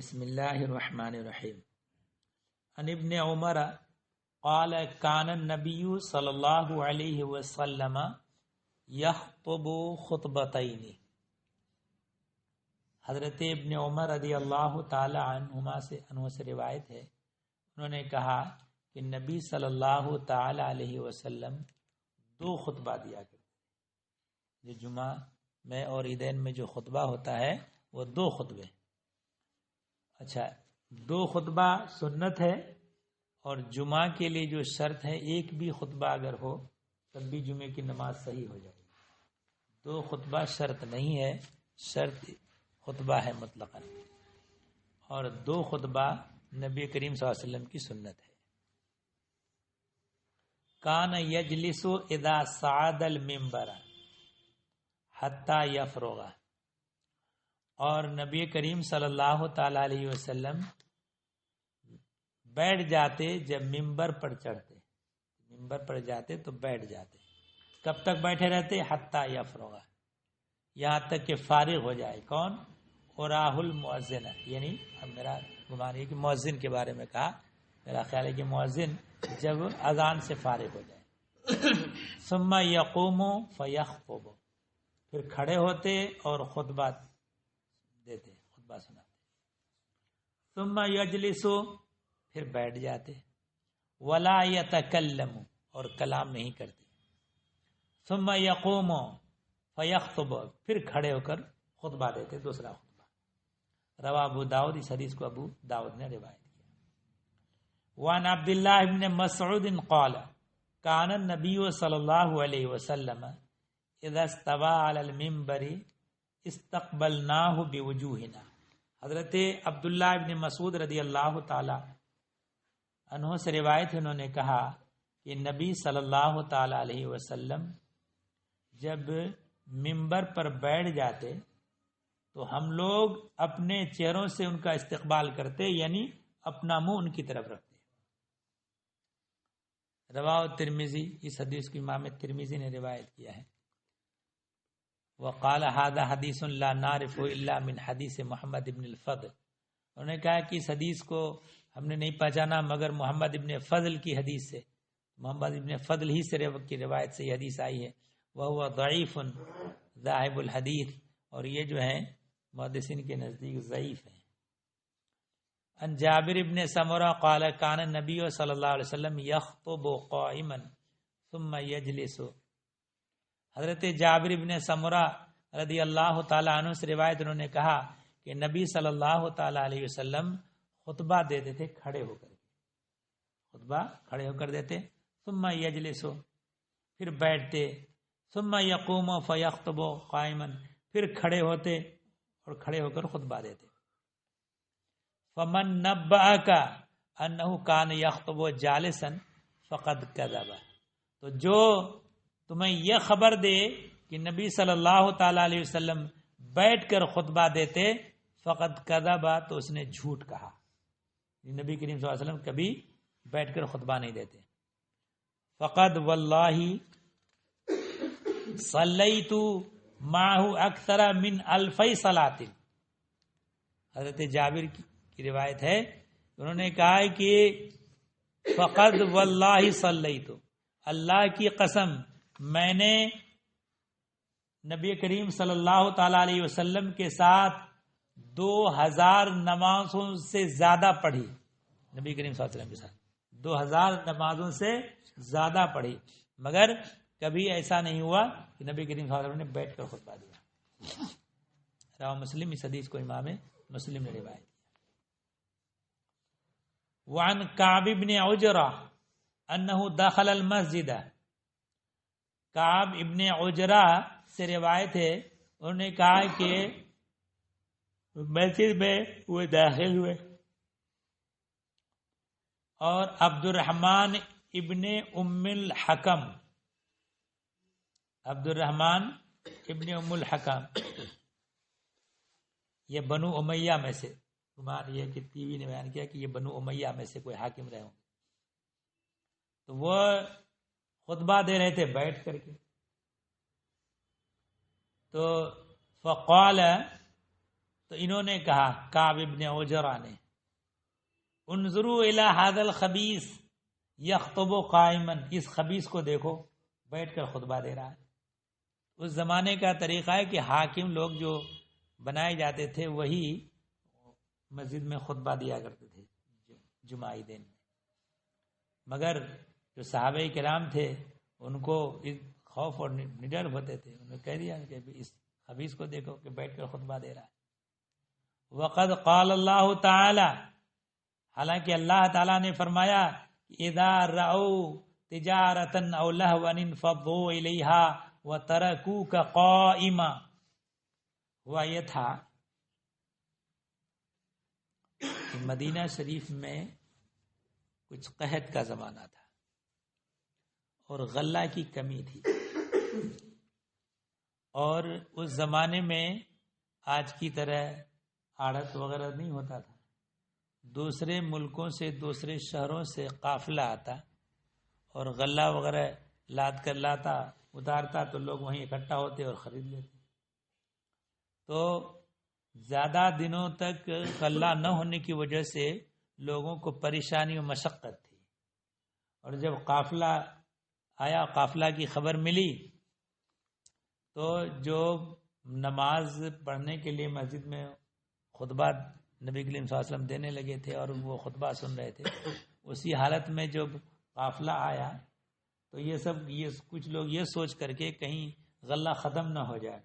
بسم اللہ الرحمن الرحیم عن ابن عمر قال کان النبی صلی اللہ علیہ وسلم یخطب خطبتین۔ حضرت ابن عمر رضی اللہ تعالی عنہما سے روایت ہے، انہوں نے کہا کہ نبی صلی اللہ تعالی علیہ وسلم دو خطبہ دیا کرتے، جو جمعہ میں اور عیدین میں جو خطبہ ہوتا ہے وہ دو خطبے۔ اچھا، دو خطبہ سنت ہے، اور جمعہ کے لیے جو شرط ہے ایک بھی خطبہ اگر ہو تب بھی جمعے کی نماز صحیح ہو جائے گی۔ دو خطبہ شرط نہیں ہے، شرط خطبہ ہے مطلقاً، اور دو خطبہ نبی کریم صلی اللہ علیہ وسلم کی سنت ہے۔ کان یجلس اذا صعد المنبر حتی یفرغ، اور نبی کریم صلی اللہ تعالی علیہ وسلم بیٹھ جاتے جب ممبر پر چڑھتے، ممبر پر جاتے تو بیٹھ جاتے۔ کب تک بیٹھے رہتے؟ حتی یفرغ، یہاں تک کہ فارغ ہو جائے۔ کون؟ اراہ المؤذن، یعنی اب میرا گمان ہے کہ مؤذن کے بارے میں کہا، میرا خیال ہے کہ مؤذن جب اذان سے فارغ ہو جائے۔ ثم یقوم فیخطب، پھر کھڑے ہوتے اور خطبہ دیتے، خطبہ سناتے۔ ثم یجلس، پھر بیٹھ جاتے۔ ولا یتکلم، اور کلام نہیں کرتے۔ ثم یقوم فیخطب، پھر کھڑے ہو کر خطبہ دیتے، دوسرا خطبہ۔ رواہ ابو داؤد، اس حدیث کو ابو داؤد نے روایت کیا۔ وعن عبداللہ بن مسعود قال کان النبی صلی اللہ علیہ وسلم اذا استوى على المنبر استقبلناہ بوجوہنا۔ حضرت عبداللہ ابن مسعود رضی اللہ تعالی عنہ سے روایت ہے، انہوں نے کہا کہ نبی صلی اللہ تعالی علیہ وسلم جب منبر پر بیٹھ جاتے تو ہم لوگ اپنے چہروں سے ان کا استقبال کرتے، یعنی اپنا منہ ان کی طرف رکھتے۔ رواہ ترمذی، اس حدیث کو امام ترمذی نے روایت کیا ہے۔ وقال هذا حدیث لا نعرف الا من حدیث محمد ابن الفضل، انہوں نے کہا کہ اس حدیث کو ہم نے نہیں پہچانا مگر محمد ابن فضل کی حدیث سے، محمد ابن فضل ہی سے کی روایت سے یہ حدیث آئی ہے۔ وہو ضعیف ذاہب الحدیث، اور یہ جو ہیں محدثین کے نزدیک ضعیف ہیں۔ ان جابر ابن سمرہ قال کان النبی صلی اللہ علیہ وسلم یخطب قائما ثم یجلس۔ حضرت جابر ابن سمرہ رضی اللہ تعالی عنہ سے روایت، انہوں نے کہا کہ نبی صلی اللہ تعالی علیہ وسلم خطبہ دیتے تھے کھڑے ہو کر، خطبہ کھڑے ہو کر دیتے۔ ثم یجلس، پھر بیٹھتے۔ ثم یقوم فیخطب قائما، پھر کھڑے ہوتے اور کھڑے ہو کر خطبہ دیتے۔ فمن نبأک انہ کان یخطب جالسا فقد کذب، تو جو تمہیں یہ خبر دے کہ نبی صلی اللہ تعالی علیہ وسلم بیٹھ کر خطبہ دیتے، فقد کذب، تو اس نے جھوٹ کہا۔ نبی کریم صلی اللہ علیہ وسلم کبھی بیٹھ کر خطبہ نہیں دیتے۔ فقد واللہ صلیت معه اکثر من 1000 صلاۃ، حضرت جابر کی روایت ہے، انہوں نے کہا کہ فقد واللہ صلیت، اللہ کی قسم میں نے نبی کریم صلی اللہ تعالی علیہ وسلم کے ساتھ 2000 نمازوں سے زیادہ پڑھی، نبی کریم صلی اللہ علیہ وسلم کے ساتھ 2000 نمازوں سے زیادہ پڑھی، مگر کبھی ایسا نہیں ہوا کہ نبی کریم صلی اللہ علیہ وسلم نے بیٹھ کر خطبہ دیا۔ رواہ مسلم، اس حدیث کو امام مسلم نے روایت کیا۔ وعن کعب بن عجرہ انہ دخل المسجد، کعب ابن عجرہ سے روایت ہے، انہوں نے کہا کہ مسجد میں وہ داخل ہوئے، اور عبد الرحمن ابن ام الحکم، عبد الرحمن ابن ام الحکم یہ بنو امیہ میں سے، گمان یہ کہ ٹی وی نے بیان کیا کہ یہ بنو امیہ میں سے کوئی حاکم رہے ہوں، تو وہ خطبہ دے رہے تھے بیٹھ کر کے۔ تو فقال تو انہوں نے کہا کعب ابن عجرہ نے انظروا الی ھذا الخبیث یخطب قائما، اس خبیث کو دیکھو بیٹھ کر خطبہ دے رہا ہے۔ اس زمانے کا طریقہ ہے کہ حاکم لوگ جو بنائے جاتے تھے وہی مسجد میں خطبہ دیا کرتے تھے جمعہ دن میں، مگر جو صحابہ کرام تھے ان کو خوف اور نڈر ہوتے تھے، انہوں نے کہہ دیا کہ اس خبیث کو دیکھو کہ بیٹھ کر خطبہ دے رہا ہے۔ وقد قال اللہ تعالی، حالانکہ اللہ تعالیٰ نے فرمایا اذا رأوا تجارتا او لہوا انفضوا الیہا وترکوک قائما، ہوا یہ تھا کہ مدینہ شریف میں کچھ قحط کا زمانہ تھا اور غلہ کی کمی تھی، اور اس زمانے میں آج کی طرح آڑت وغیرہ نہیں ہوتا تھا، دوسرے ملکوں سے دوسرے شہروں سے قافلہ آتا اور غلہ وغیرہ لاد کر لاتا اتارتا تو لوگ وہیں اکٹھا ہوتے اور خرید لیتے، تو زیادہ دنوں تک غلہ نہ ہونے کی وجہ سے لوگوں کو پریشانی و مشقت تھی، اور جب قافلہ آیا، قافلہ کی خبر ملی، تو جو نماز پڑھنے کے لیے مسجد میں خطبہ نبی کریم صلی اللہ علیہ وسلم دینے لگے تھے اور وہ خطبہ سن رہے تھے، اسی حالت میں جب قافلہ آیا تو یہ کچھ لوگ یہ سوچ کر کے کہیں غلہ ختم نہ ہو جائے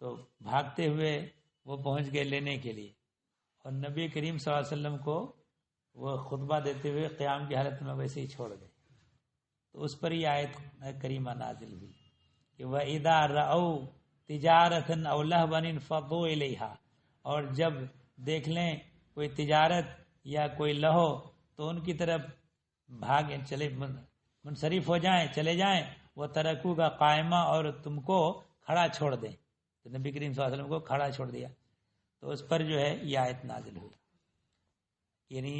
تو بھاگتے ہوئے وہ پہنچ گئے لینے کے لیے، اور نبی کریم صلی اللہ علیہ وسلم کو وہ خطبہ دیتے ہوئے قیام کی حالت میں ویسے ہی چھوڑ گئے، تو اس پر یہ آیت کریمہ نازل ہوئی کہ وَإِذَا رَأَوْا تِجَارَةً أَوْ لَهْوًا انفضوا الیہا، اور جب دیکھ لیں کوئی تجارت یا کوئی لہو تو ان کی طرف بھاگیں، چلے منصرف ہو جائیں، چلے جائیں، وہ ترکو کا قائمہ، اور تم کو کھڑا چھوڑ دیں، تو نبی کریم صلی اللہ علیہ وسلم کو کھڑا چھوڑ دیا، تو اس پر جو ہے یہ آیت نازل ہوئی، یعنی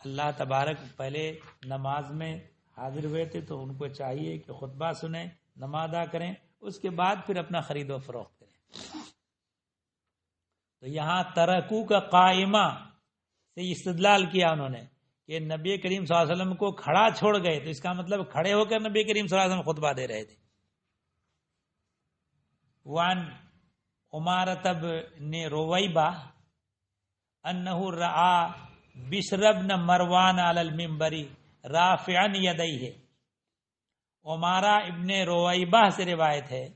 اللہ تبارک پہلے نماز میں حاضر ہوئے تھے تو ان کو چاہیے کہ خطبہ سنیں، نماز ادا کریں، اس کے بعد پھر اپنا خرید و فروخت کریں۔ تو یہاں ترکو کا قائمہ سے استدلال کیا انہوں نے کہ نبی کریم صلی اللہ علیہ وسلم کو کھڑا چھوڑ گئے، تو اس کا مطلب کھڑے ہو کر نبی کریم صلی اللہ علیہ وسلم خطبہ دے رہے تھے۔ وان عمارة بن رویبہ انہ رعا بشر بن مروان علی المنبر رافعا یدیہ، عمارہ ابن رویبہ سے روایت ہے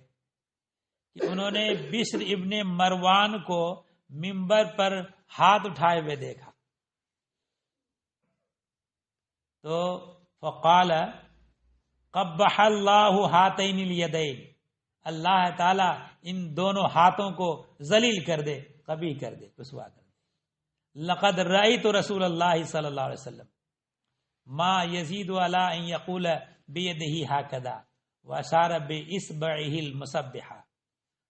کہ انہوں نے بشر ابن مروان کو منبر پر ہاتھ اٹھائے ہوئے دیکھا، تو فقال قبح اللہ ہاتین الیدین، اللہ تعالیٰ ان دونوں ہاتھوں کو ذلیل کر دے، قبیح کر دے، رسوا کر دے۔ لقد رأیت رسول اللہ صلی اللہ علیہ وسلم ما یزید علی ان یقول بیدہ ہکذا واشار باصبعہ المسبحہ،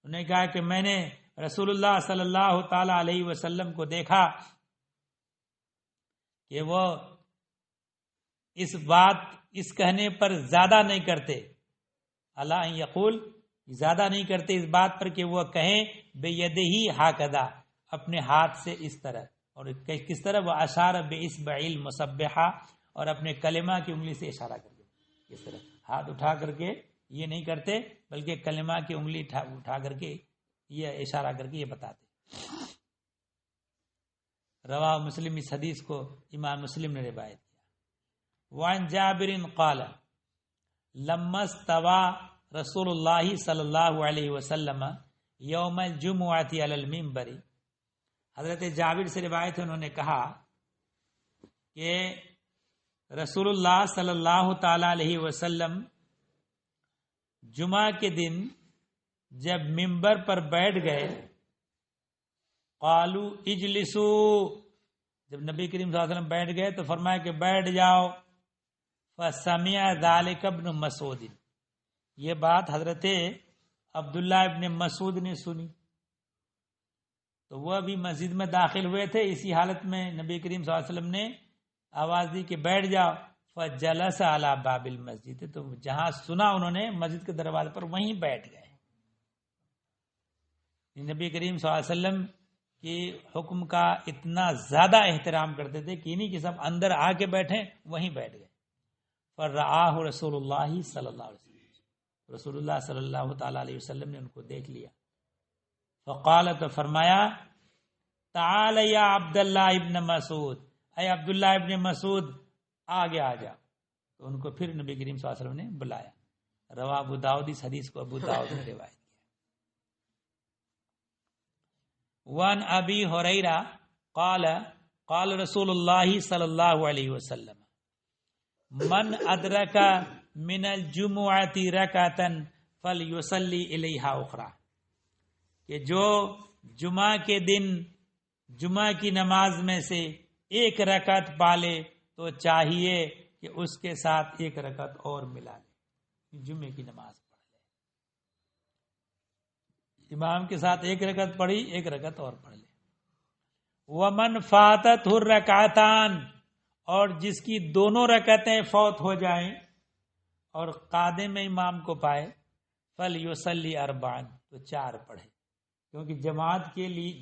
انہوں نے کہا کہ میں نے رسول اللہ صلی اللہ تعالی علیہ وسلم کو دیکھا کہ وہ اس کہنے پر زیادہ نہیں کرتے، اللہ ان یقول، زیادہ نہیں کرتے اس بات پر کہ وہ کہیں بیدہ ہکذا، اپنے ہاتھ سے اس طرح، اور کس طرح، وہ اشار باصبع المسبحہ، اور اپنے کلمہ کی انگلی سے اشارہ کر کے، اس طرح ہاتھ اٹھا کر کے یہ نہیں کرتے بلکہ کلمہ کی انگلی اٹھا کر کے یہ اشارہ کر کے یہ بتاتے۔ رواہ مسلم، اس حدیث کو امام مسلم نے روایت کیا۔ وعن جابر قال لما استوى رسول اللہ صلی اللہ علیہ وسلم یوم الجمعۃ علی المنبر، حضرت جابر سے روایت ہے، انہوں نے کہا کہ رسول اللہ صلی اللہ تعالی علیہ وسلم جمعہ کے دن جب منبر پر بیٹھ گئے، قالو اجلسو، جب نبی کریم صلی اللہ علیہ وسلم بیٹھ گئے تو فرمایا کہ بیٹھ جاؤ، فسمع ذلک ابن مسعود، یہ بات حضرت عبداللہ ابن مسعود نے سنی، تو وہ بھی مسجد میں داخل ہوئے تھے، اسی حالت میں نبی کریم صلی اللہ علیہ وسلم نے آواز دی کہ بیٹھ جاؤ، فجلس علی باب المسجد، تو جہاں سنا انہوں نے مسجد کے دروازے پر وہیں بیٹھ گئے۔ نبی کریم صلی اللہ علیہ وسلم کی حکم کا اتنا زیادہ احترام کرتے تھے کہ نہیں کہ سب اندر آ کے بیٹھیں وہیں بیٹھ گئے. فرآہ رسول اللہ صلی اللہ علیہ وسلم، رسول اللہ صلی اللہ تعالی علیہ وسلم نے ان کو دیکھ لیا. فقال، تو فرمایا، تعال یا عبداللہ ابن مسعود، اے عبداللہ ابن مسعود آگے آ جا. تو ان کو پھر نبی کریم صلی اللہ علیہ وسلم نے بلایا. رواہ ابو داؤد، اس حدیث کو ابو داؤد نے روایت کیا. وان ابی ہریرہ قال قال رسول اللہ صلی اللہ علیہ وسلم من ادرک من الجمعۃ رکعۃ فلیصلی الیہا اخری، کہ جو جمعہ کے دن جمعہ کی نماز میں سے ایک رکعت پالے تو چاہیے کہ اس کے ساتھ ایک رکعت اور ملا لے، جمعے کی نماز پڑھ لے. امام کے ساتھ ایک رکعت پڑھی، ایک رکعت اور پڑھ لے. ومن فاتت الرکعتان، اور جس کی دونوں رکعتیں فوت ہو جائیں اور قادم میں امام کو پائے، فلیصلی اربعا، تو 4 پڑھے، کیونکہ جماعت کے لیے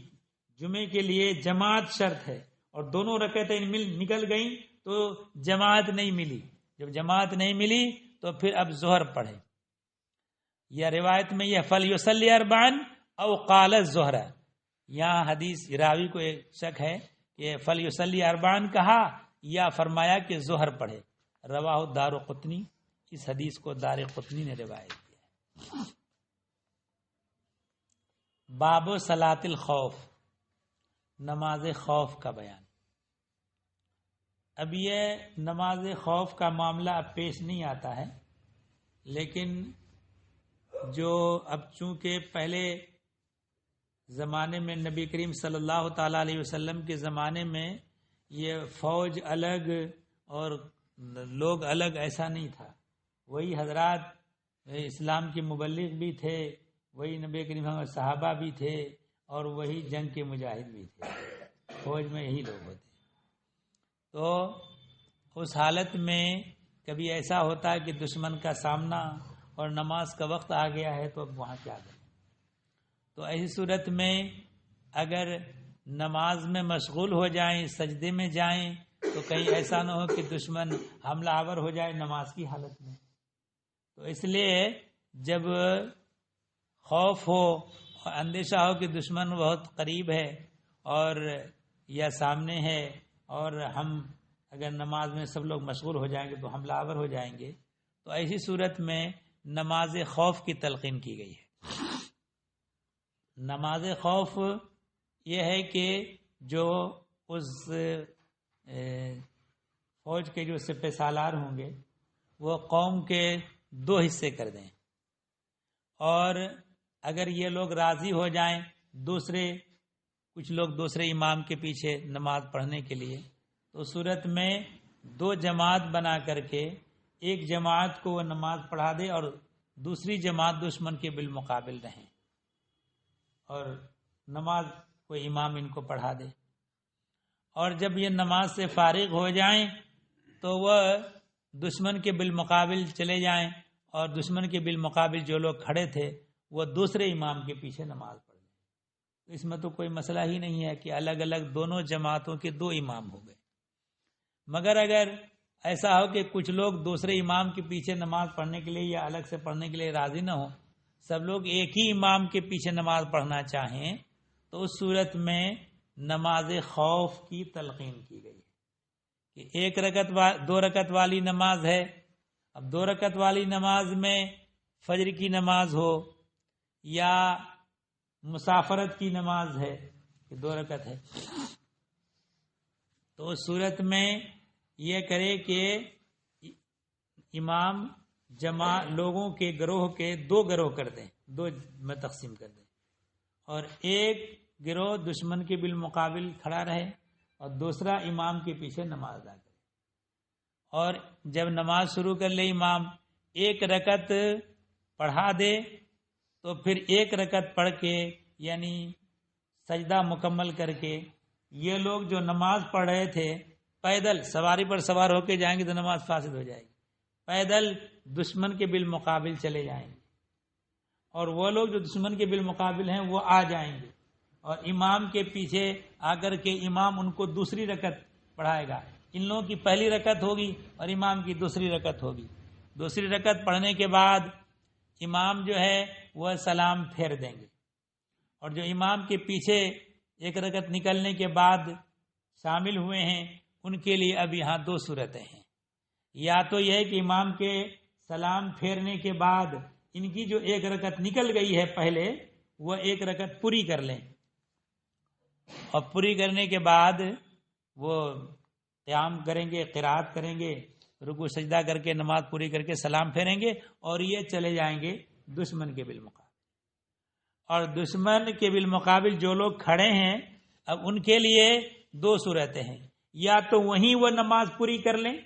جمعے کے لیے جماعت شرط ہے، اور دونوں رکعتیں نکل گئیں تو جماعت نہیں ملی. جب جماعت نہیں ملی تو پھر اب ظہر پڑھے. یا روایت میں یہ فلیصلی اربعا او قال الظہر، یہاں حدیث راوی کو ایک شک ہے کہ فلیصلی اربعا کہا یا فرمایا کہ ظہر پڑھے. رواہ دارقطنی، اس حدیث کو دارقطنی نے روایت کیا. باب صلاۃ الخوف، نماز خوف کا بیان. اب یہ نماز خوف کا معاملہ اب پیش نہیں آتا ہے، لیکن جو اب چونکہ پہلے زمانے میں نبی کریم صلی اللہ تعالی علیہ وسلم کے زمانے میں یہ فوج الگ اور لوگ الگ ایسا نہیں تھا. وہی حضرات اسلام کے مبلغ بھی تھے، وہی نبی کریم صحابہ بھی تھے، اور وہی جنگ کے مجاہد بھی تھے. فوج میں یہی لوگ ہوتے. تو اس حالت میں کبھی ایسا ہوتا ہے کہ دشمن کا سامنا اور نماز کا وقت آ گیا ہے تو اب وہاں کیا کریں. تو ایسی صورت میں اگر نماز میں مشغول ہو جائیں، سجدے میں جائیں، تو کہیں ایسا نہ ہو کہ دشمن حملہ آور ہو جائے نماز کی حالت میں. تو اس لیے جب خوف ہو اور اندیشہ ہو کہ دشمن بہت قریب ہے اور یا سامنے ہے، اور ہم اگر نماز میں سب لوگ مشغول ہو جائیں گے تو حملہ آور ہو جائیں گے، تو ایسی صورت میں نماز خوف کی تلقین کی گئی ہے. نماز خوف یہ ہے کہ جو اس فوج کے جو سپہ سالار ہوں گے وہ قوم کے 2 حصے کر دیں، اور اگر یہ لوگ راضی ہو جائیں کچھ لوگ دوسرے امام کے پیچھے نماز پڑھنے کے لیے، تو صورت میں 2 جماعت بنا کر کے ایک جماعت کو وہ نماز پڑھا دے اور دوسری جماعت دشمن کے بالمقابل رہیں، اور نماز کوئی امام ان کو پڑھا دے. اور جب یہ نماز سے فارغ ہو جائیں تو وہ دشمن کے بالمقابل چلے جائیں، اور دشمن کے بالمقابل جو لوگ کھڑے تھے وہ دوسرے امام کے پیچھے نماز پڑھ لیں. اس میں تو کوئی مسئلہ ہی نہیں ہے کہ الگ الگ دونوں جماعتوں کے 2 امام ہو گئے. مگر اگر ایسا ہو کہ کچھ لوگ دوسرے امام کے پیچھے نماز پڑھنے کے لیے یا الگ سے پڑھنے کے لیے راضی نہ ہوں، سب لوگ ایک ہی امام کے پیچھے نماز پڑھنا چاہیں، تو اس صورت میں نماز خوف کی تلقین کی گئی ہے کہ 2 رکعت والی نماز ہے. اب 2 رکعت والی نماز میں فجر کی نماز ہو یا مسافرت کی نماز ہے کہ 2 رکعت ہے، تو اس صورت میں یہ کرے کہ امام لوگوں کے گروہ کے 2 گروہ کر دیں، 2 میں تقسیم کر دیں، اور ایک گروہ دشمن کے بالمقابل کھڑا رہے اور دوسرا امام کے پیچھے نماز ادا کرے. اور جب نماز شروع کر لے امام 1 رکعت پڑھا دے تو پھر 1 رکعت پڑھ کے یعنی سجدہ مکمل کر کے یہ لوگ جو نماز پڑھ رہے تھے پیدل سواری پر سوار ہو کے جائیں گے تو نماز فاسد ہو جائے گی، پیدل دشمن کے بالمقابل چلے جائیں گے، اور وہ لوگ جو دشمن کے بالمقابل ہیں وہ آ جائیں گے اور امام کے پیچھے آ کر کے امام ان کو دوسری رکعت پڑھائے گا. ان لوگوں کی پہلی رکعت ہوگی اور امام کی دوسری رکعت ہوگی. دوسری رکعت پڑھنے کے بعد امام جو ہے وہ سلام پھیر دیں گے اور جو امام کے پیچھے ایک رکعت نکلنے کے بعد شامل ہوئے ہیں ان کے لیے اب یہاں دو صورتیں ہیں. یا تو یہ ہے کہ امام کے سلام پھیرنے کے بعد ان کی جو ایک رکعت نکل گئی ہے پہلے وہ ایک رکعت پوری کر لیں اور پوری کرنے کے بعد وہ قیام کریں گے، قرات کریں گے، رکوع سجدہ کر کے نماز پوری کر کے سلام پھیریں گے اور یہ چلے جائیں گے دشمن کے بالمقابل. اور دشمن کے بالمقابل جو لوگ کھڑے ہیں اب ان کے لیے دو صورتیں ہیں. یا تو وہیں وہ نماز پوری کر لیں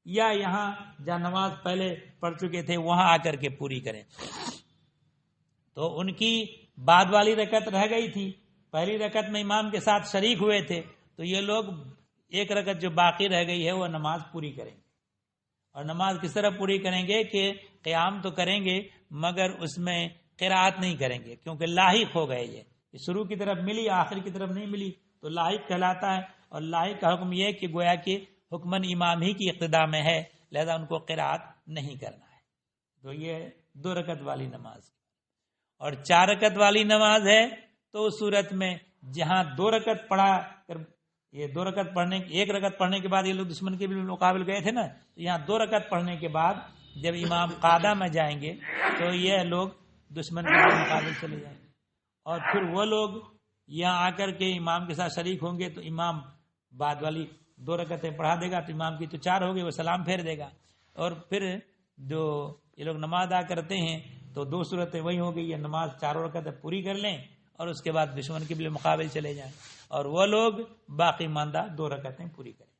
یا یہاں جہاں نماز پہلے پڑھ چکے تھے وہاں آ کر کے پوری کریں. تو ان کی بعد والی رکعت رہ گئی تھی، پہلی رکعت میں امام کے ساتھ شریک ہوئے تھے، تو یہ لوگ ایک رکعت جو باقی رہ گئی ہے وہ نماز پوری کریں گے. اور نماز کس طرح پوری کریں گے کہ قیام تو کریں گے مگر اس میں قرات نہیں کریں گے کیونکہ لاحق ہو گئے. یہ شروع کی طرف ملی آخر کی طرف نہیں ملی تو لاحق کہلاتا ہے. اور لاحق کا حکم یہ کہ گویا کہ حکمن امام ہی کی اقتدا میں ہے، لہذا ان کو قرات نہیں کرنا ہے. تو یہ دو رکعت والی نماز. اور چار رکعت والی نماز ہے تو اس صورت میں جہاں دو رکعت پڑھا کر یہ دو رکعت پڑھنے ایک رکعت پڑھنے کے بعد یہ لوگ دشمن کے مقابل گئے تھے نا، تو یہاں دو رکعت پڑھنے کے بعد جب امام قادہ میں جائیں گے تو یہ لوگ دشمن کے مقابل چلے جائیں گے اور پھر وہ لوگ یہاں آ کر کے امام کے ساتھ شریک ہوں گے تو امام بعد والی دو رکعتیں پڑھا دے گا تو امام کی تو چار ہو گئی، وہ سلام پھیر دے گا. اور پھر جو یہ لوگ نماز ادا کرتے ہیں تو دو صورتیں وہی ہو گئی، یہ نماز چاروں رکعتیں پوری کر لیں اور اس کے بعد دشمن کے بھی مقابل چلے جائیں اور وہ لوگ باقی ماندہ دو رکعتیں پوری کریں.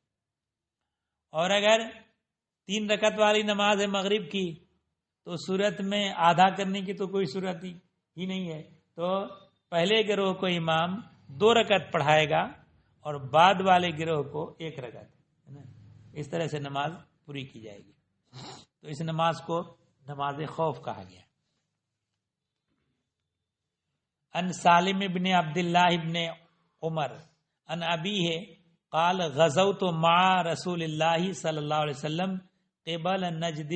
اور اگر 3 رکعت والی نماز ہے مغرب کی تو صورت میں آدھا کرنے کی تو کوئی صورت ہی نہیں ہے، تو پہلے گروہ کو امام 2 رکعت پڑھائے گا اور بعد والے گروہ کو 1 رکعت. اس طرح سے نماز پوری کی جائے گی. تو اس نماز کو نماز خوف کہا گیا. ان سالم ابن عبداللہ ابن عمر ان ابیہ قال غزوت مع رسول اللہ صلی اللہ علیہ وسلم قبل نجد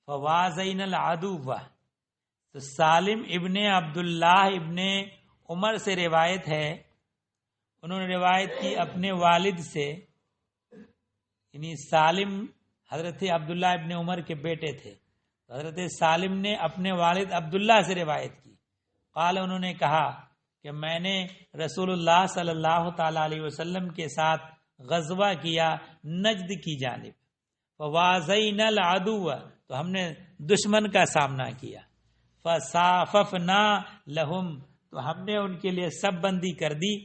فوازین العدو. تو سالم ابن عبداللہ ابن عمر سے روایت ہے، انہوں نے روایت کی اپنے والد سے، یعنی سالم حضرت عبداللہ ابن عمر کے بیٹے تھے. حضرت سالم نے اپنے والد عبداللہ سے روایت کی. قال انہوں نے کہا کہ میں نے رسول اللہ صلی اللہ تعالی علیہ وسلم کے ساتھ غزوہ کیا نجد کی جانب. فوازین العدو، تو ہم نے دشمن کا سامنا کیا. فصاففنا لہم، تو ہم نے ان کے لیے سب بندی کر دی.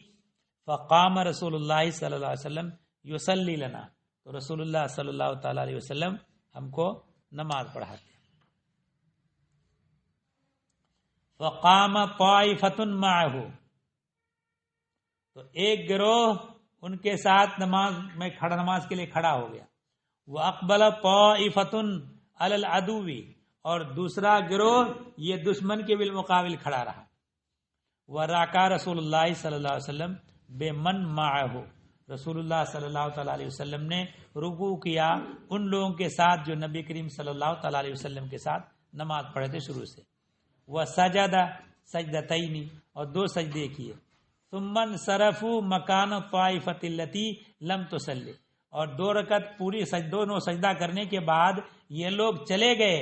فقام رسول اللہ صلی اللہ علیہ وسلم یصلی لنا، تو رسول اللہ صلی اللہ تعالی علیہ وسلم ہم کو نماز پڑھاتے. فقام طائفۃ معہ، تو ایک گروہ ان کے ساتھ نماز کے لیے کھڑا ہو گیا. واقبل طائفۃ علی العدو، اور دوسرا گروہ یہ دشمن کے بالمقابل کھڑا رہا. ورکع رسول اللہ صلی اللہ علیہ وسلم بمن معہ، رسول اللہ صلی اللہ تعالی علیہ وسلم نے رکوع کیا ان لوگوں کے ساتھ جو نبی کریم صلی اللہ تعالی علیہ وسلم کے ساتھ نماز پڑھے تھے شروع سے. وسجد سجدتین، اور 2 سجدے کیے. ثم انصرفوا مکان الطائفۃ التي لم تصلی، اور 2 رکعت پوری دونوں سجدہ کرنے کے بعد یہ لوگ چلے گئے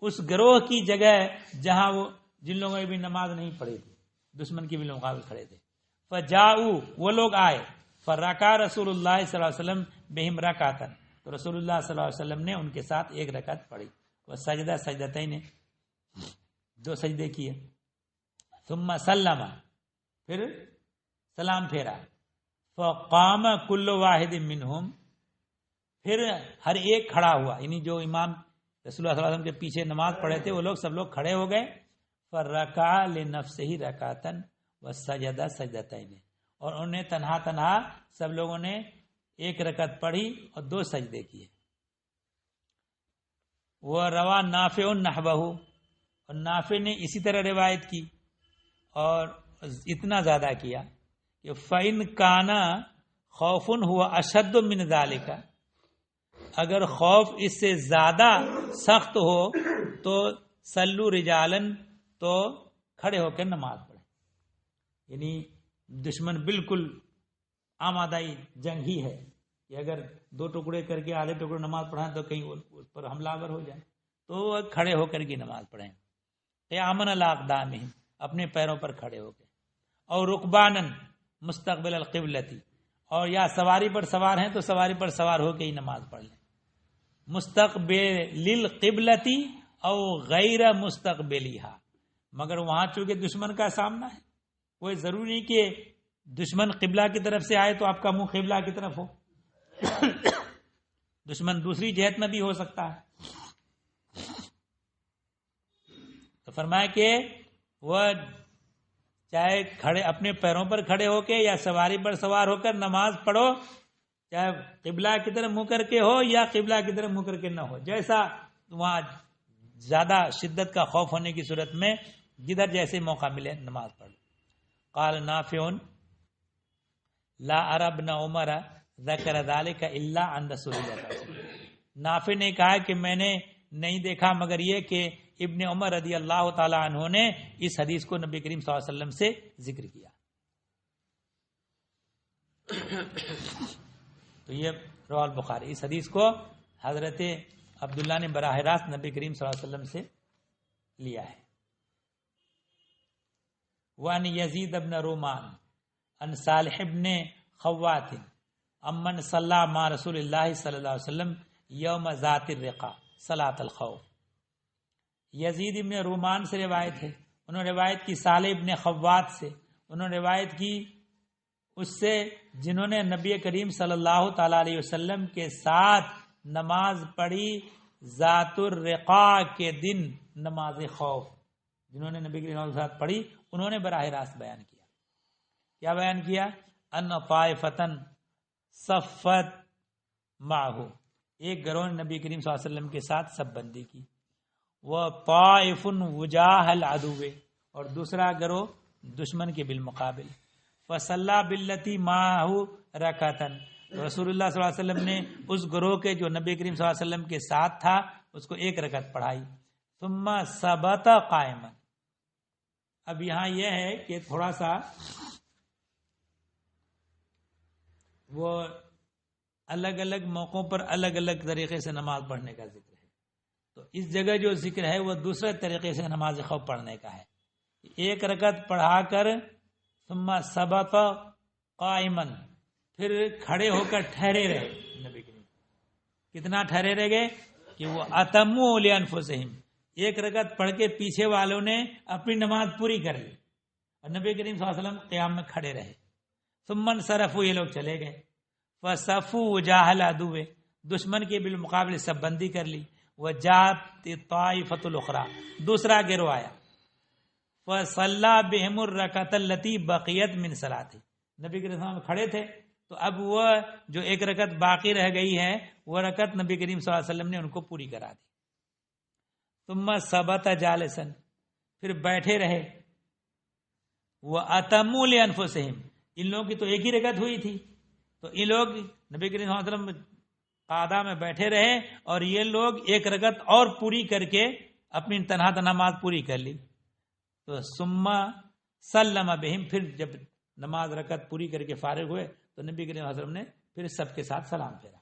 اس گروہ کی جگہ جہاں وہ جن لوگوں نے بھی نماز نہیں پڑھی تھی، دشمن کے بھی مقابل کھڑے تھے. فجاؤ، وہ لوگ آئے. فرکع رسول اللہ صلی اللہ علیہ وسلم بہم رکعۃ، تو رسول اللہ صلی اللہ علیہ وسلم نے ان کے ساتھ 1 رکعت پڑھی. وسجد سجدتین، 2 سجدے کیے. ثم سلم، پھر سلام پھیرا. فقام کل واحد منہم، پھر ہر ایک کھڑا ہوا، یعنی جو امام رسول اللہ صلی اللہ علیہ وسلم کے پیچھے نماز پڑھے تھے وہ لوگ سب لوگ کھڑے ہو گئے. فرکع لنفسہ رکعۃ وسجد سجدتین، اور انہوں نے تنہا سب لوگوں نے 1 رکعت پڑھی اور 2 سجدے کیے. وہ روا نافع نحوہ، اور نافع نے اسی طرح روایت کی اور اتنا زیادہ کیا کہ فَإِن كَانَ خَوْفٌ هُوَ أَشَدُّ مِنْ ذَلِكَ، اگر خوف اس سے زیادہ سخت ہو تو صلوا رجالن، تو کھڑے ہو کر نماز پڑھیں. یعنی دشمن بالکل آمادہ جنگی ہے کہ اگر 2 ٹکڑے کر کے آدھے ٹکڑے نماز پڑھائیں تو کہیں اس پر حملہ آور ہو جائے، تو کھڑے ہو کر کی نماز پڑھیں. قیامن علی اقدامہم، اپنے پیروں پر کھڑے ہو کے، اور رکبانن مستقبل القبلتی، اور یا سواری پر سوار ہیں تو سواری پر سوار ہو کے ہی نماز پڑھ لیں. مستقبل القبلتی او غیر مستقبلیہا، مگر وہاں چونکہ دشمن کا سامنا ہے، کوئی ضروری نہیں کہ دشمن قبلہ کی طرف سے آئے تو آپ کا منہ قبلہ کی طرف ہو، دشمن دوسری جہت میں بھی ہو سکتا ہے. تو فرمایا کہ وہ چاہے کھڑے اپنے پیروں پر کھڑے ہو کے یا سواری پر سوار ہو کر نماز پڑھو، چاہے قبلہ کی طرف منہ کر کے ہو یا قبلہ کی طرف منہ کر کے نہ ہو، جیسا وہاں زیادہ شدت کا خوف ہونے کی صورت میں جدھر جیسے موقع ملے نماز پڑھو. قال نافع لا ارى ابن عمر ذکر ذلك الا عند رسول اللہ صلی اللہ علیہ وسلم. نافع نے کہا کہ میں نے نہیں دیکھا مگر یہ کہ ابن عمر رضی اللہ تعالی عنہ نے اس حدیث کو نبی کریم صلی اللہ علیہ وسلم سے ذکر کیا. تو یہ رواه البخاری، اس حدیث کو حضرت عبداللہ نے براہ راست نبی کریم صلی اللہ علیہ وسلم سے لیا ہے. وان یزید ابن رومان ان صالح ابن خوات امن صلی مع رسول اللہ صلی اللہ علیہ وسلم یوم ذات الرقا صلاۃ الخوف. یزید ابن رومان سے روایت ہے، انہوں نے روایت کی صالح ابن خوات سے، انہوں نے روایت کی اس سے جنہوں نے نبی کریم صلی اللہ تعالی علیہ وسلم کے ساتھ نماز پڑھی ذات الرقا کے دن، نماز خوف جنہوں نے نبی کریم صلی اللہ علیہ وسلم کے ساتھ پڑھی، انہوں نے براہ راست بیان کیا. کیا بیان کیا؟ ان طائفتن صفت معه، ایک گروہ نے نبی کریم صلی اللہ علیہ وسلم کے ساتھ صف بندی کی. وہ طائف وجاہ العدو، اور دوسرا گروہ دشمن کے بالمقابل. فصلی باللتی معه رکعتن، رسول اللہ صلی اللہ علیہ وسلم نے اس گروہ کے جو نبی کریم صلی اللہ علیہ وسلم کے ساتھ تھا اس کو 1 رکعت پڑھائی. ثم ثبت قائما. اب یہاں یہ ہے کہ تھوڑا سا وہ الگ الگ موقعوں پر الگ الگ طریقے سے نماز پڑھنے کا ذکر ہے، تو اس جگہ جو ذکر ہے وہ دوسرے طریقے سے نماز خوف پڑھنے کا ہے. 1 رکعت پڑھا کر ثم ثبت قائما، پھر کھڑے ہو کر ٹھہرے رہے. نبی کریم کتنا ٹھہرے رہ گئے کہ وہ اتموا لانفسہم، 1 رکعت پڑھ کے پیچھے والوں نے اپنی نماز پوری کر لی اور نبی کریم صلی اللہ علیہ وسلم قیام میں کھڑے رہے. ثم انصرفوا، یہ لوگ چلے گئے. فصفوا وجاہ العدو، دشمن کے بالمقابل سب بندی کر لی. وجاءت الطائفۃ الاخری، دوسرا گروہ آیا. فصلی بہم الرکعۃ التی بقیت من صلاۃ، نبی کریم صلی اللہ علیہ وسلم کھڑے تھے تو اب وہ جو 1 رکعت باقی رہ گئی ہے وہ رکعت نبی کریم صلی اللہ علیہ وسلم نے ان کو پوری کرا دی. ثم ثبت جالسا، پھر بیٹھے رہے. واتموا لانفسہم، ان لوگوں کی تو 1 ہی رکعت ہوئی تھی تو یہ لوگ نبی کریم صلی اللہ علیہ وسلم قعدہ میں بیٹھے رہے اور یہ لوگ 1 رکعت اور پوری کر کے اپنی تنہا نماز پوری کر لی. تو ثم سلم بہم، پھر جب نماز رکعت پوری کر کے فارغ ہوئے تو نبی کریم صلی اللہ علیہ وسلم نے پھر سب کے ساتھ سلام پھیرا.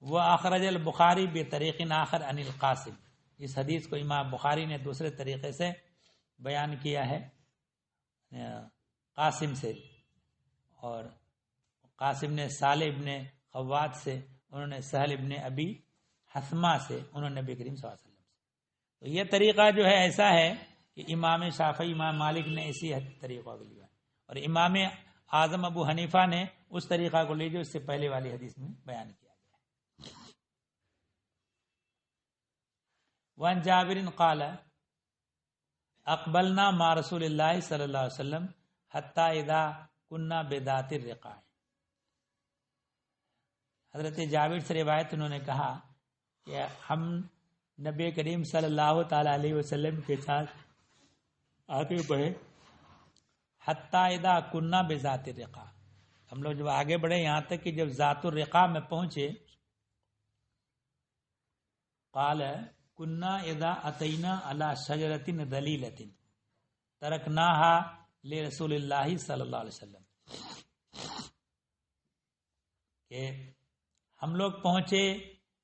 وَأَخْرَجَ البخاری بطریق آخر عن القاسم، اس حدیث کو امام بخاری نے دوسرے طریقے سے بیان کیا ہے قاسم سے، اور قاسم نے صالح ابن خوات سے، انہوں نے سہل ابن ابی حثمہ سے، انہوں نے نبی کریم صلی اللہ علیہ وسلم سے. تو یہ طریقہ جو ہے ایسا ہے کہ امام شافعی، امام مالک نے اسی طریقہ کو لیا اور امام اعظم ابو حنیفہ نے اس طریقہ کو لیا جو اس سے پہلے والی حدیث میں بیان کیا. وان جابر قال اقبلنا مع رسول اللہ صلی اللہ علیہ وسلم حتی اذا کننا بذات الرقاع. حضرت جابر سے روایت انہوں نے کہا کہ ہم نبی کریم صلی اللہ تعالی علیہ وسلم کے ساتھ آگے بڑھے حتی اذا کننا بذات الرقاع، ہم لوگ جب آگے بڑھے یہاں تک کہ جب ذات الرقاع میں پہنچے، قال کننا اذا اتینا علی شجرۃ ذلیلۃ ترکناها لرسول اللہ صلی اللہ علیہ وسلم، کہ ہم لوگ پہنچے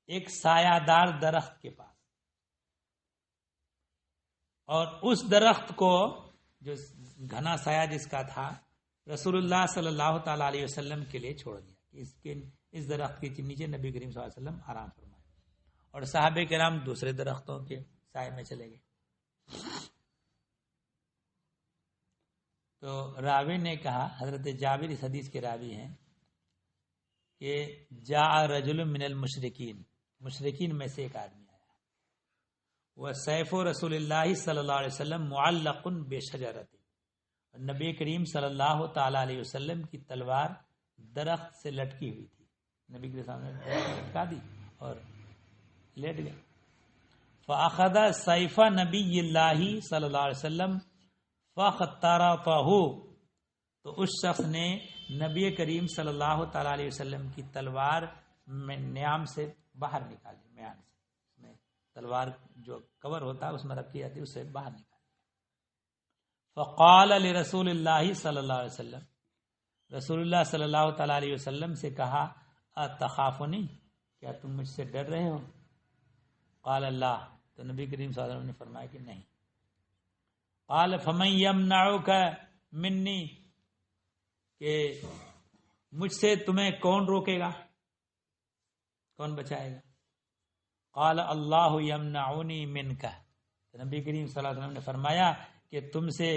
ایک سایہ دار درخت کے پاس، اور اس درخت کو جو گھنا سایہ جس کا تھا رسول اللہ صلی اللہ تعالی علیہ وسلم کے لیے چھوڑ دیا، اس درخت کے نیچے نبی کریم صلی اللہ علیہ وسلم آرام فرمائے، اور صحابہ کرام دوسرے درختوں کے سائے میں چلے گئے۔ تو راوی نے کہا، حضرت جابر اس حدیث کے راوی ہیں، کہ جاء رجل من المشرکین، مشرکین میں سے ایک آدمی آیا، وہ سیف رسول اللہ صلی اللہ علیہ وسلم معلق بشجرۃ، نبی کریم صلی اللہ تعالی علیہ وسلم کی تلوار درخت سے لٹکی ہوئی تھی، نبی کے سامنے لٹکا دی اور لیٹ گئے۔ فاخذ سیف نبی اللہ صلی اللہ علیہ وسلم فاخترطه، تو اس شخص نے نبی کریم صلی اللہ تعالی علیہ وسلم کی تلوار میں نیام سے باہر نکالی، میان سے، اس میں تلوار جو کور ہوتا ہے اس میں رکھی جاتی ہے، اس سے باہر نکالی۔ فقال لرسول اللہ صلی اللہ علیہ وسلم، رسول اللہ صلی اللہ تعالی علیہ وسلم سے کہا، اتخافنی، کیا تم مجھ سے ڈر رہے ہو؟ قال اللہ، تو نبی کریم صلی اللہ علیہ وسلم نے فرمایا کہ نہیں۔ قال فمن یمنعک منی، کہ مجھ سے تمہیں کون روکے گا، کون بچائے گا؟ قال اللہ یمنعنی منک، تو نبی کریم صلی اللہ علیہ وسلم نے فرمایا کہ تم سے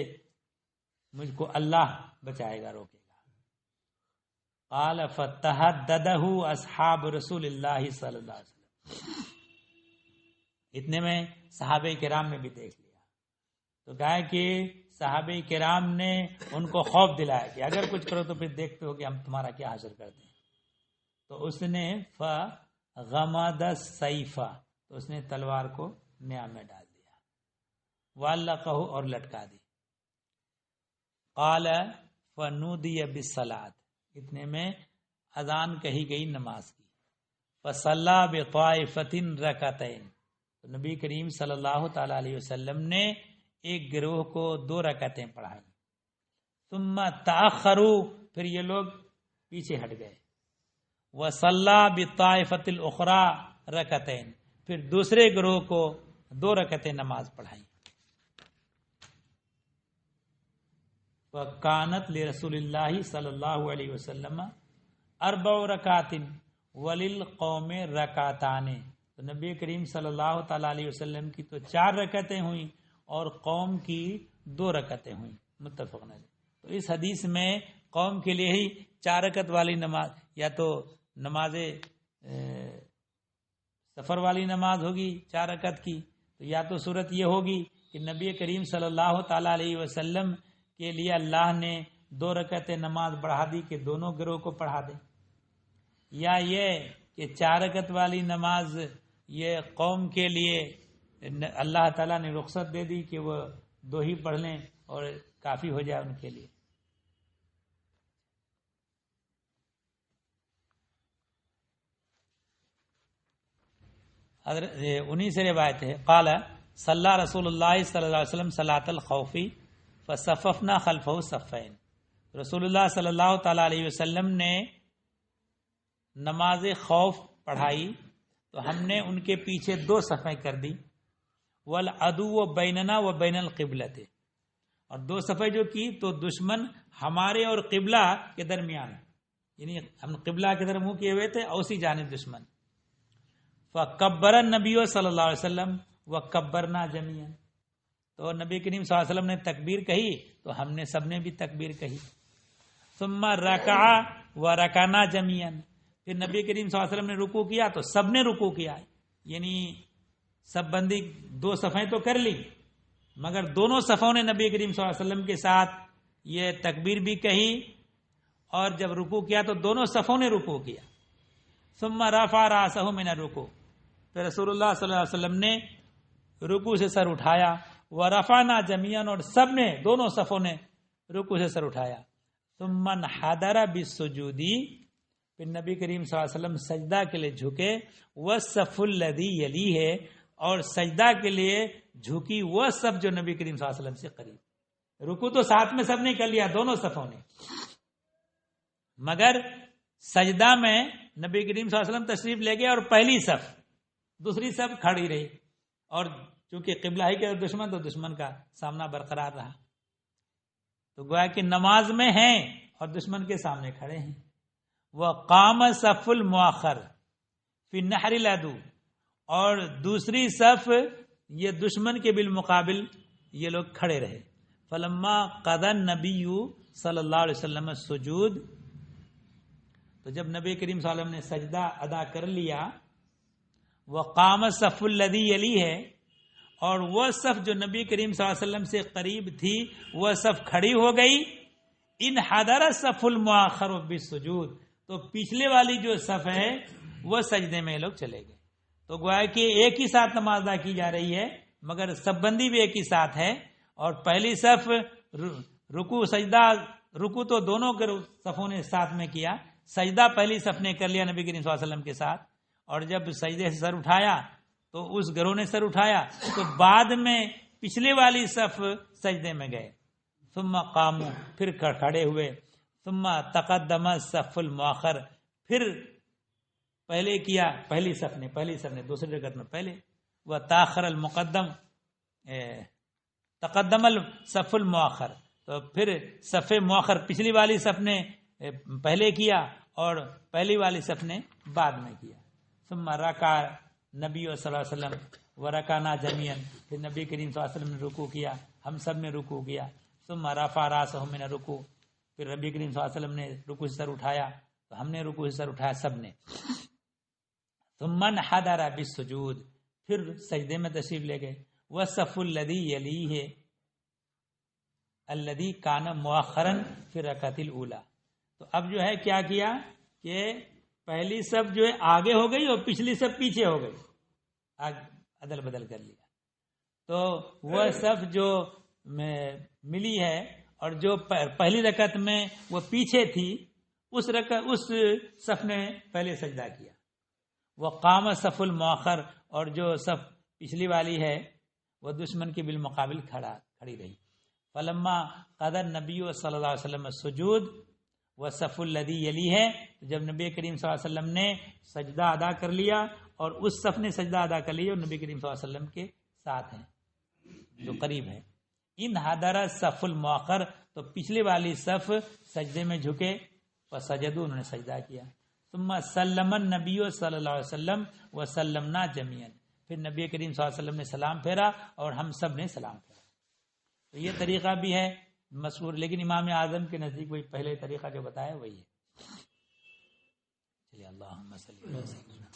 مجھ کو اللہ بچائے گا، روکے گا۔ قال فتحددہ اصحاب رسول اللہ صلی اللہ علیہ وسلم، اتنے میں صحابہ کرام نے بھی دیکھ لیا، تو کہا کہ صحابہ کرام نے ان کو خوف دلایا کہ اگر کچھ کرو تو پھر دیکھتے ہو کہ ہم تمہارا کیا حاصل کرتے ہیں۔ تو اس نے فغمد السیف، تو اس نے تلوار کو نیام میں ڈال دیا، وعلقہ، اور لٹکا دی۔ قال فنودی بالصلاۃ، اتنے میں اذان کہی گئی نماز کی، فصلی بطائفۃ رکعتین، تو نبی کریم صلی اللہ تعالی علیہ وسلم نے ایک گروہ کو 2 رکعتیں پڑھائیں، ثم تأخروا، پھر یہ لوگ پیچھے ہٹ گئے، وصلی بطائفۃ الاخری رکعتین، پھر دوسرے گروہ کو 2 رکعتیں نماز پڑھائیں۔ وکانت لرسول اللہ صلی اللہ علیہ وسلم 4 رکعات وللقوم رکعتان، تو نبی کریم صلی اللہ تعالی علیہ وسلم کی تو 4 رکعتیں ہوئیں اور قوم کی 2 رکعتیں ہوئیں، متفق علیہ۔ تو اس حدیث میں قوم کے لیے ہی 4 رکعت والی نماز، یا تو نماز سفر والی نماز ہوگی 4 رکعت کی، تو یا تو صورت یہ ہوگی کہ نبی کریم صلی اللہ تعالی علیہ وسلم کے لیے اللہ نے 2 رکعت نماز بڑھا دی کہ دونوں گروہ کو پڑھا دے، یا یہ کہ 4 رکعت والی نماز یہ قوم کے لیے اللہ تعالیٰ نے رخصت دے دی کہ وہ 2 ہی پڑھ لیں اور کافی ہو جائے ان کے لیے۔ انہی سے روایت ہے، قال صلی رسول اللہ صلی اللہ علیہ وسلم صلاۃ الخوف فصففنا خلفہ صفین، رسول اللہ صلی اللہ تعالی علیہ وسلم نے نماز خوف پڑھائی تو ہم نے ان کے پیچھے 2 صفیں کر دی، والعدو بیننا و بین القبلۃ، اور 2 صفیں جو کی تو دشمن ہمارے اور قبلہ کے درمیان، یعنی ہم قبلہ کی طرف منہ کیے ہوئے تھے اور اسی جانب دشمن۔ فکبر النبی صلی اللہ علیہ وسلم وکبرنا جميعا، تو نبی کریم صلی اللہ علیہ وسلم نے تکبیر کہی تو ہم نے سب نے بھی تکبیر کہی۔ ثم رکع ورکعنا جميعا، پھر نبی کریم صلی اللہ علیہ وسلم نے رکوع کیا تو سب نے رکوع کیا، یعنی سب بندی 2 صفیں تو کر لی مگر دونوں صفوں نے نبی کریم صلی اللہ علیہ وسلم کے ساتھ یہ تکبیر بھی کہی، اور جب رکوع کیا تو دونوں صفوں نے رکوع کیا۔ ثم رفع راسه من الرکوع، پھر رسول اللہ صلی اللہ علیہ وسلم نے رکوع سے سر اٹھایا، ورفعنا جميعا، اور سب نے دونوں صفوں نے رکوع سے سر اٹھایا، ثم انحدر بالسجود، پھر نبی کریم صلی اللہ علیہ وسلم سجدہ کے لیے جھکے، والصف الذی یلیہ، اور سجدہ کے لیے جھکی وہ صف جو نبی کریم صلی اللہ علیہ وسلم سے قریب. رکوع تو ساتھ میں سب نے کر لیا دونوں صفوں نے، مگر سجدہ میں نبی کریم صلی اللہ علیہ وسلم تشریف لے گئے اور پہلی صف، دوسری صف کھڑی رہی، اور چونکہ قبلہ ہی کے دشمن تو دشمن کا سامنا برقرار رہا، تو گویا کہ نماز میں ہیں اور دشمن کے سامنے کھڑے ہیں. وقام صف المؤخر فی نحر العدو، اور دوسری صف یہ دشمن کے بالمقابل یہ لوگ کھڑے رہے. فلما قضى النبی صلی اللہ علیہ وسلم السجود، تو جب نبی کریم صلی اللہ علیہ وسلم نے سجدہ ادا کر لیا، وقام الصف الذی یلیہ، اور وہ صف جو نبی کریم صلی اللہ علیہ وسلم سے قریب تھی وہ صف کھڑی ہو گئی، انحدر الصف المؤخر بالسجود، تو پچھلے والی جو صف ہے وہ سجدے میں لوگ چلے گئے. تو گویا کہ ایک ہی ساتھ نماز ادا کی جا رہی ہے، مگر سب بندی بھی ایک ہی ساتھ ہے، اور پہلی صف رکوع سجدہ، رکوع تو دونوں کے صفوں نے ساتھ میں کیا، سجدہ پہلی صف نے کر لیا نبی کریم صلی اللہ علیہ وسلم کے ساتھ، اور جب سجدے سے سر اٹھایا تو اس گروہ نے سر اٹھایا، تو بعد میں پچھلے والی صف سجدے میں گئے. ثم قاموا، پھر کھڑے ہوئے. ثم تقدم الصف المؤخر، پھر پہلے کیا پہلی صف نے دوسری رکعت میں پہلے. وتاخر المقدم، تقدم الصف المؤخر، تو پھر صف مؤخر پچھلی والی صف نے پہلے کیا اور پہلی والی صف نے بعد میں کیا. ثم رکع نبی صلی اللہ علیہ وسلم ورکعنا جميعا، پھر نبی کریم صلی اللہ علیہ وسلم نے رکوع کیا، ہم سب نے رکوع کیا. ثم رفع راسه من الرکوع، پھر نبی کریم صلی اللہ علیہ وسلم نے رکوع سے سر اٹھایا، تو ہم نے رکوع سے سر اٹھایا سب نے. ثم انحدر بالسجود، پھر سجدے میں تشریف لے گئے. والصف الذی یلیہ الذی کان مؤخرا فی الرکعۃ الاولی، تو اب جو ہے کیا کیا کہ پہلی صف جو ہے آگے ہو گئی اور پچھلی صف پیچھے ہو گئی، عدل بدل کر لیا. تو وہ صف جو ملی ہے اور جو پہلی رکعت میں وہ پیچھے تھی، اس صف نے پہلے سجدہ کیا. وقام صف المؤخر، اور جو صف پچھلی والی ہے وہ دشمن کے بالمقابل کھڑی رہی. فلما قضى النبی صلی اللہ علیہ وسلم السجود والصف الذی یلیہ، جب نبی کریم صلی اللہ علیہ وسلم نے سجدہ ادا کر لیا اور اس صف نے سجدہ ادا کر لیا اور نبی کریم صلی اللہ علیہ وسلم کے ساتھ ہیں جو قریب ہے. انحدر الصف المؤخر، تو پچھلی والی صف سجدے میں جھکے، فسجدوا، انہوں نے سجدہ کیا. ثم سلم النبی صلی اللہ علیہ وسلم وسلمنا جميعا، پھر نبی کریم صلی اللہ علیہ وسلم نے سلام پھیرا اور ہم سب نے سلام پھیرا. تو یہ طریقہ بھی ہے مشہور، لیکن امام اعظم کے نزدیک وہی پہلے طریقہ جو بتایا وہی ہے. چلیے، اللہم صلی اللہ علیہ وسلم.